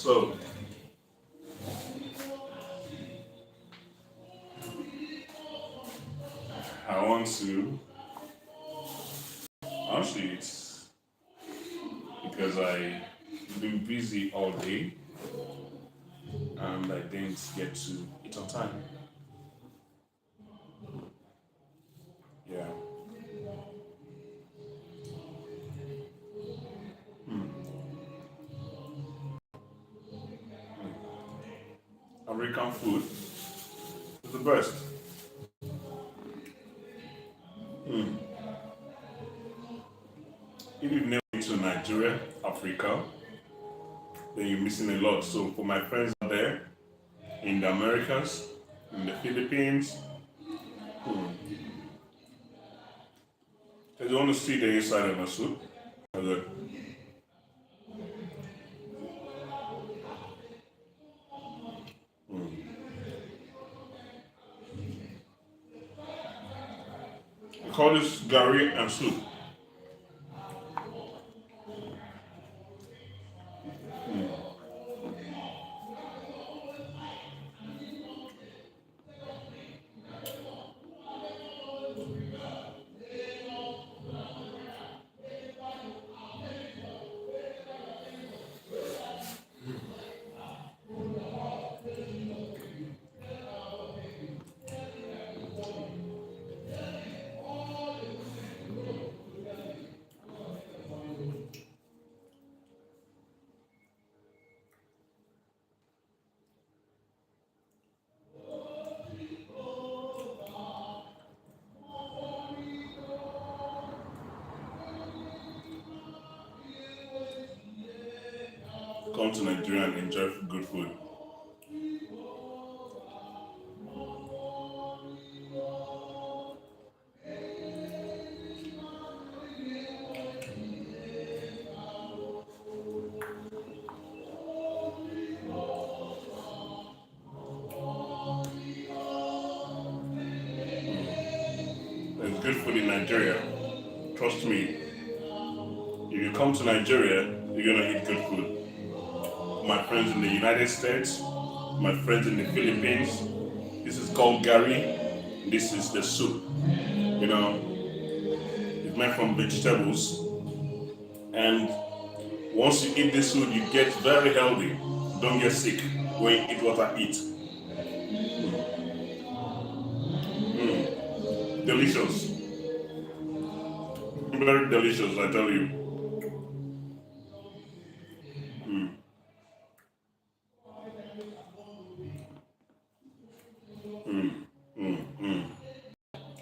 So I want to honestly it's because I've been busy all day and I didn't get to eat on time. Yeah. American food is the best. If you've never been to Nigeria, Africa, then you're missing a lot. So for my friends out there in the Americas, in the Philippines, they want to see the inside of my soup. Okay. We call this gari and soup. Come to Nigeria and enjoy good food. There's good food in Nigeria. Trust me, if you come to Nigeria, you're gonna eat good food. My friends in the United States, my friends in the Philippines, this is called gari. This is the soup. You know, it's made from vegetables. And once you eat this food, you get very healthy. Don't get sick when you eat what I eat. Delicious. Very delicious, I tell you.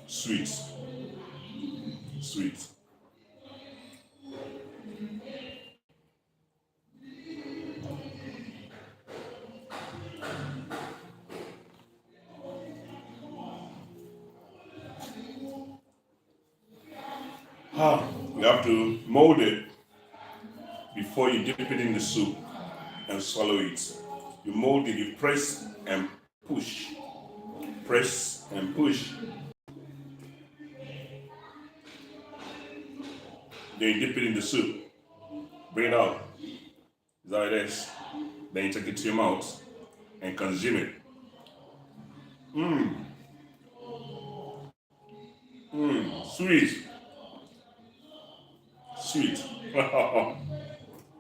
Sweet. Sweet. You have to mold it before you dip it in the soup and swallow it. You mold it, you press and push. Press and push. Then you dip it in the soup. Bring it out. Is how it is. Then you take it to your mouth and consume it. Sweet. Sweet.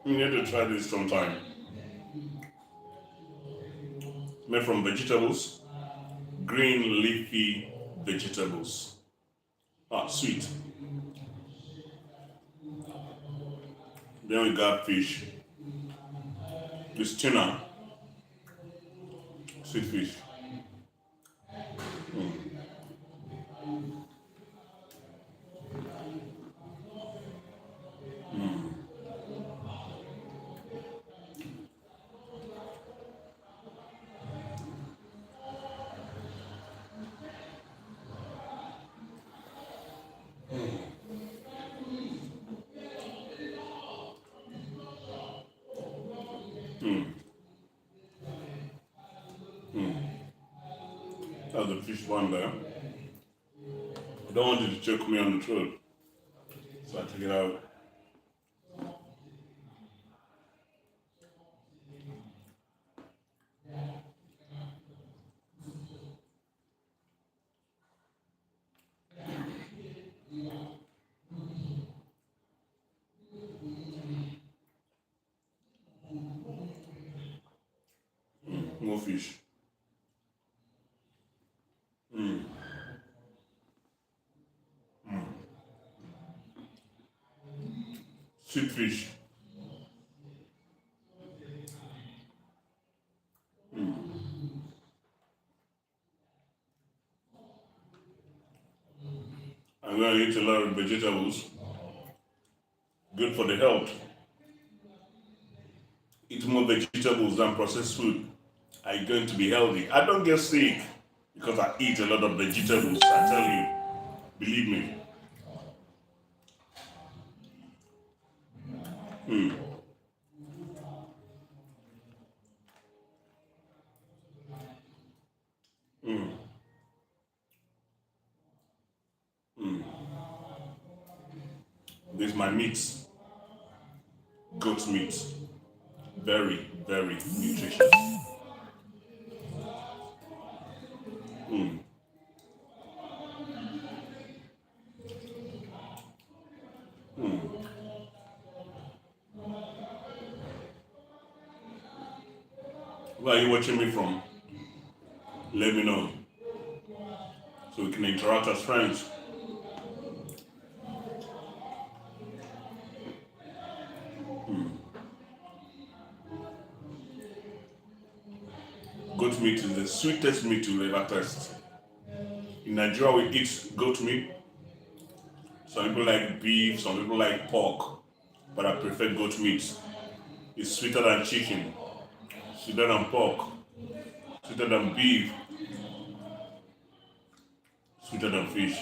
You need to try this sometime. Made from vegetables, green leafy vegetables. Sweet. Then we got fish. This tuna, sweet fish. That's the fish one there. I don't want it to choke me on the throat, so I take it out. fish. Mm. Sweet fish. I'm going to eat a lot of vegetables. Good for the health. Eat more vegetables than processed food. Are you going to be healthy? I don't get sick because I eat a lot of vegetables. I tell you, believe me. This is my meat, goat meat. Very, very nutritious. Where are you watching me from? Let me know so we can interact as friends. Goat meat is the sweetest meat you'll ever taste. In Nigeria, we eat goat meat. Some people like beef, some people like pork, but I prefer goat meat. It's sweeter than chicken, sweeter than pork, sweeter than beef, sweeter than fish.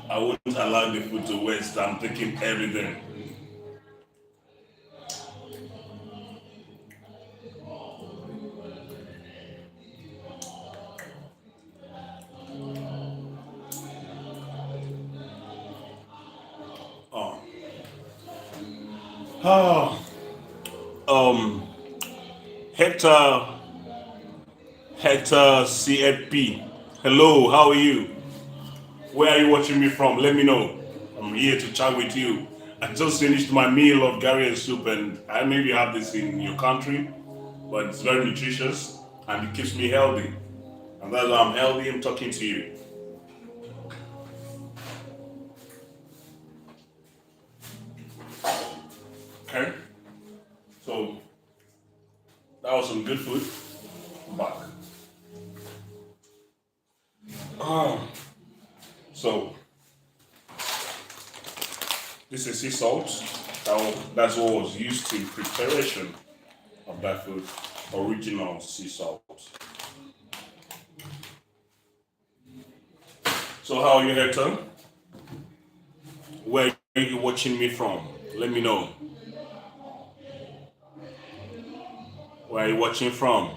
I wouldn't allow the food to waste. I'm taking everything. Oh. Oh. Um. Hector. Hector CFP. Hello. How are you? Where are you watching me from? Let me know. I'm here to chat with you. I just finished my meal of Gary and soup, and I maybe have this in your country, but it's very nutritious and it keeps me healthy. And that's why I'm healthy. I'm talking to you. Okay. So that was some good food. I'm back. So this is sea salt. That's what was used in preparation of that food. Original sea salt. So how are you, Hector? Where are you watching me from? Let me know. Where are you watching from?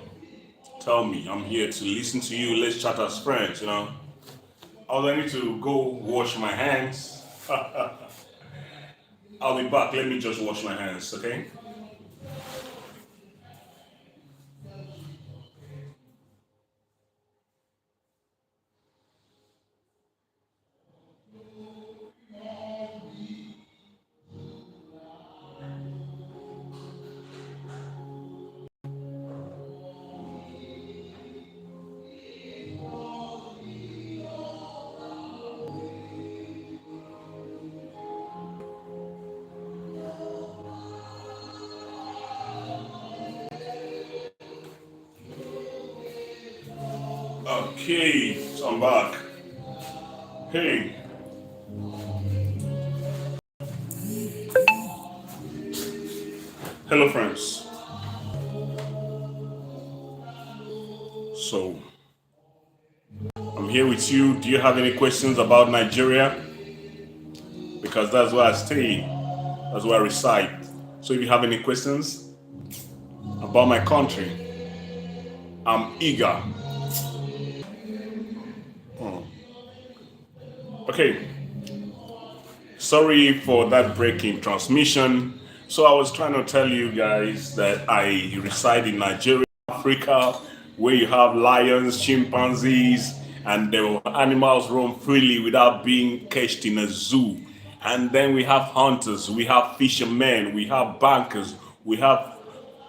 Tell me. I'm here to listen to you. Let's chat as friends, you know. I need to go wash my hands. I'll be back. Let me just wash my hands, okay? Okay, so I'm back. Hey, hello, friends. So, I'm here with you. Do you have any questions about Nigeria? Because that's where I stay, that's where I reside. So, if you have any questions about my country, I'm eager. Okay, sorry for that break in transmission. So I was trying to tell you guys that I reside in Nigeria, Africa, where you have lions, chimpanzees, and the animals roam freely without being caged in a zoo. And then we have hunters, we have fishermen, we have bankers, we have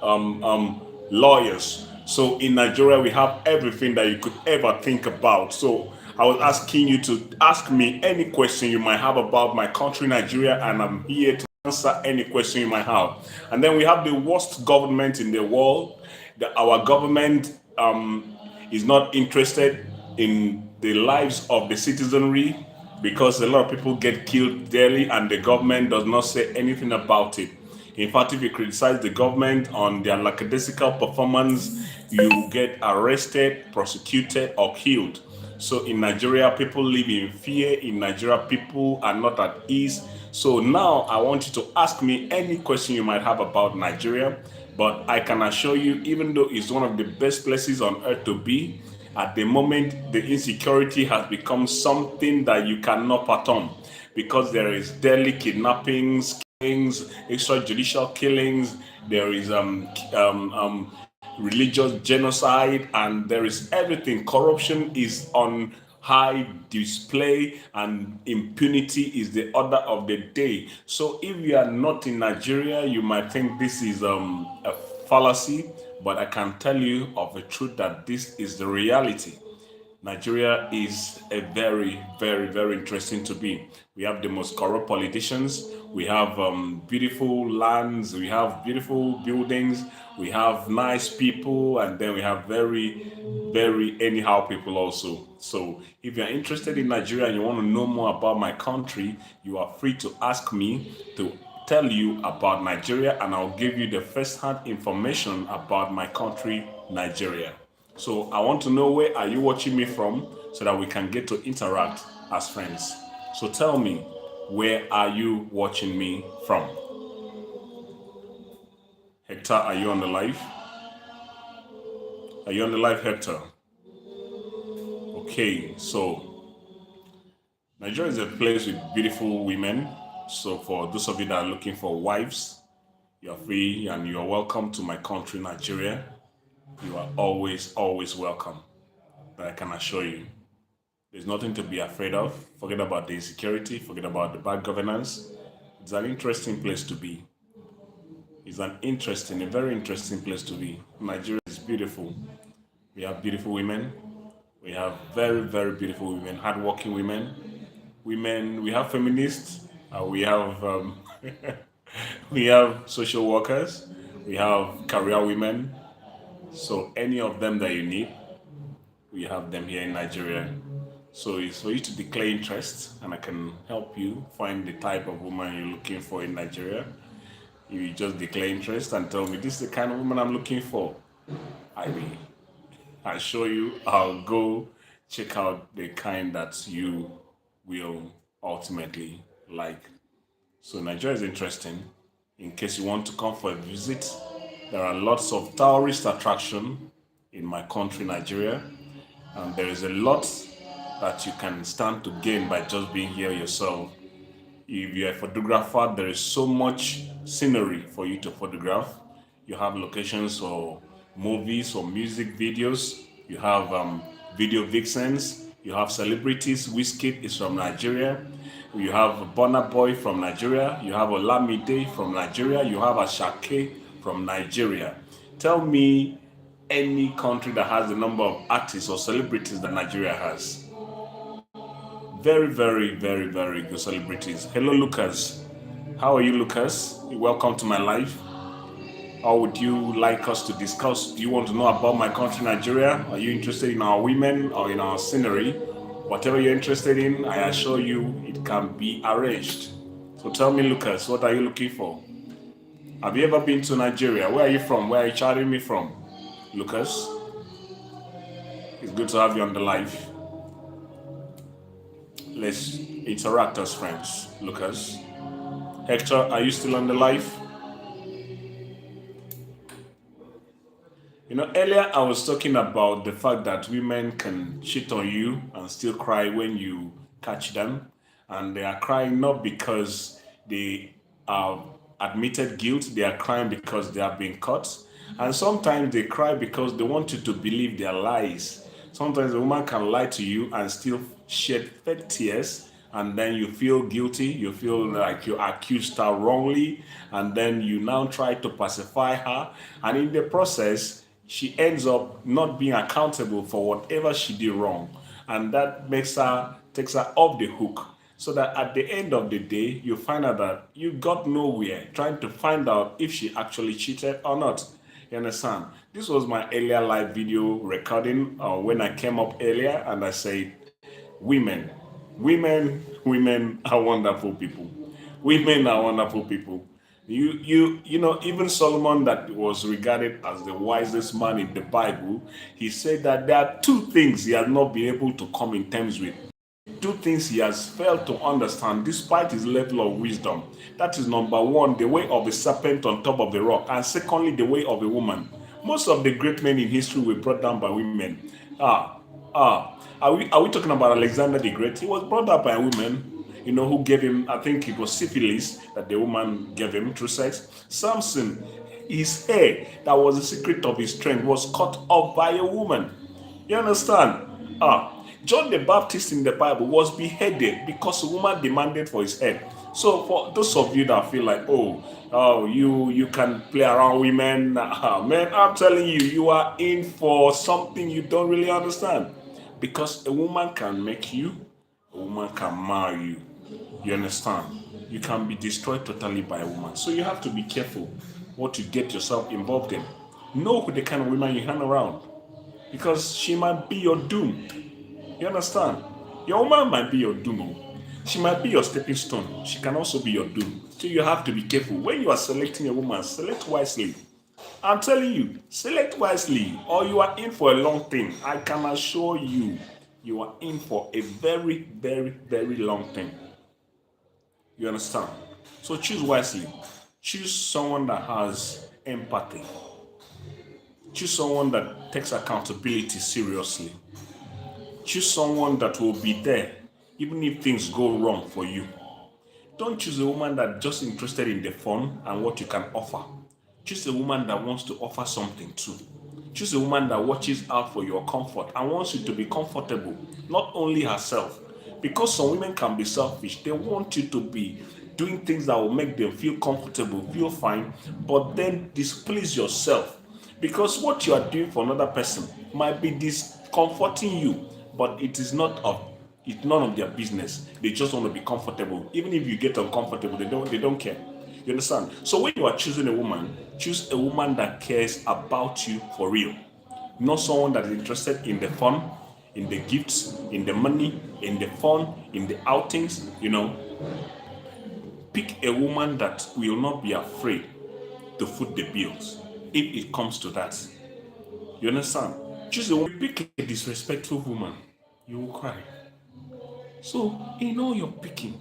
lawyers. So in Nigeria, we have everything that you could ever think about. So I was asking you to ask me any question you might have about my country, Nigeria, and I'm here to answer any question you might have. And then we have the worst government in the world. Our government is not interested in the lives of the citizenry because a lot of people get killed daily and the government does not say anything about it. In fact, if you criticize the government on their lackadaisical performance, you get arrested, prosecuted, or killed. So in Nigeria, people live in fear. In Nigeria, people are not at ease. So now I want you to ask me any question you might have about Nigeria. But I can assure you, even though it's one of the best places on earth to be, at the moment, the insecurity has become something that you cannot fathom because there is daily kidnappings, killings, extrajudicial killings, there is religious genocide, and there is everything. Corruption is on high display, and impunity is the order of the day. So if you are not in Nigeria, you might think this is a fallacy, but I can tell you of the truth that this is the reality. Nigeria is a very, very, very interesting to be. We have the most corrupt politicians. We have beautiful lands. We have beautiful buildings. We have nice people, and then we have very, very anyhow people also. So, if you're interested in Nigeria and you want to know more about my country, you are free to ask me to tell you about Nigeria, and I'll give you the first-hand information about my country, Nigeria. So I want to know, where are you watching me from so that we can get to interact as friends. So tell me, where are you watching me from? Hector, are you on the live? Are you on the live, Hector? Okay, so Nigeria is a place with beautiful women. So for those of you that are looking for wives, you're free and you're welcome to my country, Nigeria. You are always, always welcome. But I can assure you, there's nothing to be afraid of. Forget about the insecurity, forget about the bad governance. It's an interesting place to be. It's a very interesting place to be. Nigeria is beautiful. We have beautiful women. We have very, very beautiful women, hardworking women. We have feminists. We have we have social workers. We have career women. So any of them that you need, we have them here in Nigeria. So it's for you to declare interest, and I can help you find the type of woman you're looking for in Nigeria. You just declare interest and tell me, this is the kind of woman I'm looking for. I will assure you, I'll go check out the kind that you will ultimately like. So Nigeria is interesting. In case you want to come for a visit, there are lots of tourist attraction in my country, Nigeria. And there is a lot that you can stand to gain by just being here yourself. If you're a photographer, there is so much scenery for you to photograph. You have locations for movies or music videos. You have video vixens. You have celebrities. Wizkid is from Nigeria. You have Burna Boy from Nigeria. You have Olamide from Nigeria. You have Ashake from Nigeria. Tell me any country that has the number of artists or celebrities that Nigeria has. Very, very, very, very good celebrities. Hello, Lucas. How are you, Lucas? Welcome to my life. How would you like us to discuss? Do you want to know about my country, Nigeria? Are you interested in our women or in our scenery? Whatever you're interested in, I assure you it can be arranged. So tell me, Lucas, what are you looking for? Have you ever been to Nigeria? Where are you from? Where are you chatting me from? Lucas, it's good to have you on the live. Let's interact as friends. Lucas. Hector, are you still on the live? Earlier I was talking about the fact that women can cheat on you and still cry when you catch them. And they are crying not because they are admitted guilt, they are crying because they have been caught. And sometimes they cry because they want you to believe their lies. Sometimes a woman can lie to you and still shed fake tears, and then you feel guilty, you feel like you accused her wrongly, and then you now try to pacify her, and in the process she ends up not being accountable for whatever she did wrong, and that takes her off the hook, so that at the end of the day you find out that you got nowhere trying to find out if she actually cheated or not. You understand? This was my earlier live video recording when I came up earlier, and I said, women, women are wonderful people. Women are wonderful people. Even Solomon, that was regarded as the wisest man in the Bible, he said that there are two things he has not been able to come in terms with. Two things he has failed to understand despite his level of wisdom. That is number one, the way of a serpent on top of the rock, and secondly, the way of a woman. Most of the great men in history were brought down by women. Are we talking about Alexander the Great? He was brought up by a woman, who gave him, I think it was syphilis that the woman gave him through sex. Samson, his hair, that was the secret of his strength, was cut off by a woman. You understand? John the Baptist in the Bible was beheaded because a woman demanded for his head. So for those of you that feel like, you can play around women, man, I'm telling you, you are in for something you don't really understand. Because a woman can make you, a woman can marry you. You understand? You can be destroyed totally by a woman. So you have to be careful what you get yourself involved in. Know who the kind of woman you hang around, because she might be your doom. You understand? Your woman might be your doom. She might be your stepping stone. She can also be your doom. So you have to be careful. When you are selecting a woman, select wisely. I'm telling you, select wisely, or you are in for a long thing. I can assure you, you are in for a very, very, very long thing. You understand? So choose wisely. Choose someone that has empathy. Choose someone that takes accountability seriously. Choose someone that will be there even if things go wrong for you. Don't choose a woman that's just interested in the fun and what you can offer. Choose a woman that wants to offer something too. Choose a woman that watches out for your comfort and wants you to be comfortable, not only herself. Because some women can be selfish. They want you to be doing things that will make them feel comfortable, feel fine, but then displease yourself. Because what you are doing for another person might be discomforting you, but it's none of their business. They just want to be comfortable. Even if you get uncomfortable, they don't care. You understand? So when you are choosing a woman, choose a woman that cares about you for real. Not someone that is interested in the fun, in the gifts, in the money, in the fun, in the outings. Pick a woman that will not be afraid to foot the bills if it comes to that. You understand? Choose a woman. Pick a disrespectful woman, you will cry. So in all your picking,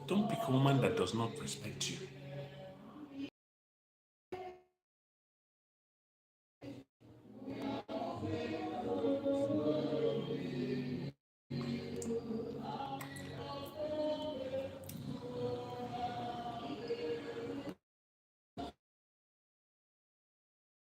don't pick a woman that does not respect you.